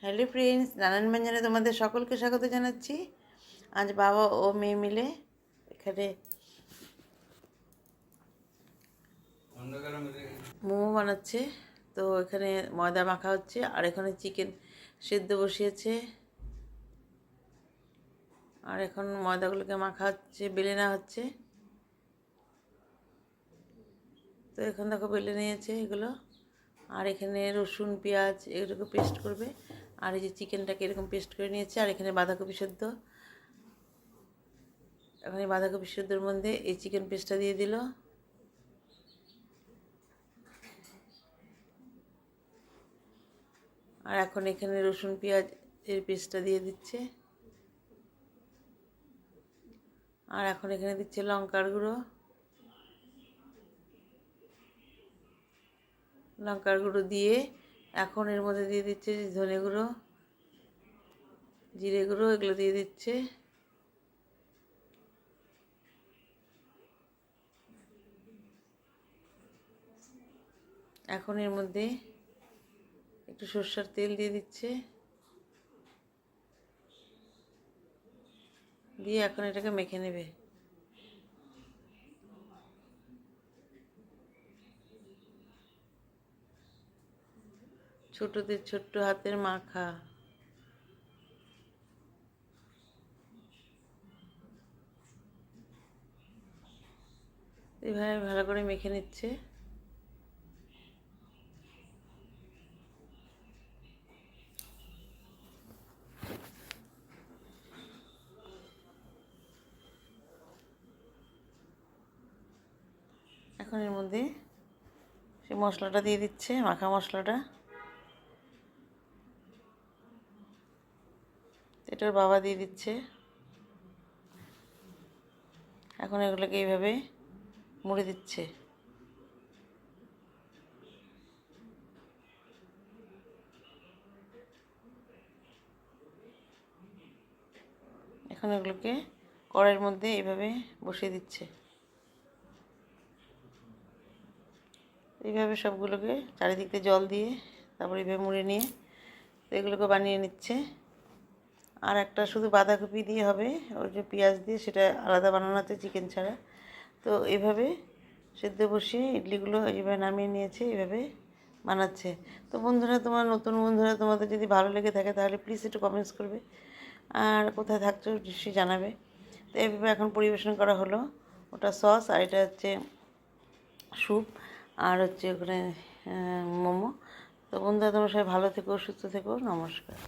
Hello friends, নানান ব্যঞ্জনে তোমাদের সকলকে স্বাগত জানাচ্ছি। আজ বাবা ও মেয়ে মিলে এখানে মোমো বানাচ্ছে। তো এখানে ময়দা মাখা হচ্ছে, আর এখানে চিকেন সেদ্ধ বসিয়েছে, আর এখন ময়দাগুলোকে মাখা হচ্ছে, বেলে নেওয়া হচ্ছে। তো এখন দেখো বেলে নিয়েছে এগুলো, আর এখানে রসুন পেঁয়াজ এগুলোকে পেস্ট করবে, আর এই যে চিকেনটাকে এরকম পেস্ট করে নিয়েছে, আর এখানে বাঁধাকপি সেদ্ধ। এখন এই বাঁধাকপি সেদ্ধর মধ্যে এই চিকেন পেস্টটা দিয়ে দিল, আর এখন এখানে রসুন পেঁয়াজ এর পেস্টটা দিয়ে দিচ্ছে, আর এখন এখানে দিচ্ছে লঙ্কার গুঁড়ো, দিয়ে এখন এর মধ্যে দিয়ে দিচ্ছে ধনে গুঁড়ো, জিরে গুঁড়ো, এগুলো দিয়ে দিচ্ছে। এখন এর মধ্যে একটু সরষের তেল দিয়ে দিচ্ছে, দিয়ে এখন এটাকে মেখে নেবে। ছোটদের ছোট্ট হাতের মাখা। এভাবে ভালো করে মেখে নিচ্ছে। এখন এর মধ্যে সে মশলাটা দিয়ে দিচ্ছে, মাখা মশলাটা। এটার বাবা দিয়ে দিচ্ছে। এখন এগুলোকে এইভাবে মুড়ে দিচ্ছে। এখন এগুলোকে কড়াইয়ের মধ্যে এইভাবে বসিয়ে দিচ্ছে। এইভাবে সবগুলোকে চারিদিকে জল দিয়ে তারপর এইভাবে মুড়ে নিয়ে তো এগুলোকে বানিয়ে নিচ্ছে। আর একটা শুধু বাঁধাকপি দিয়ে হবে, ওই যে পেঁয়াজ দিয়ে, সেটা আলাদা বানানো আছে চিকেন ছাড়া। তো এইভাবে সেদ্ধ বসিয়ে ইডলিগুলো এইভাবে নামিয়ে নিয়েছে, এইভাবে বানাচ্ছে। তো বন্ধুরা, নতুন বন্ধুরা, তোমাদের যদি ভালো লেগে থাকে তাহলে প্লিজ একটু কমেন্টস করবে, আর কোথায় থাকছো নিশ্চয়ই জানাবে। তো এইভাবে এখন পরিবেশন করা হলো। ওটা সস, আর এটা হচ্ছে স্যুপ, আর হচ্ছে ওখানে মোমো। তো বন্ধুরা, তোমরা সবাই ভালো থেকো, সুস্থ থেকো। নমস্কার।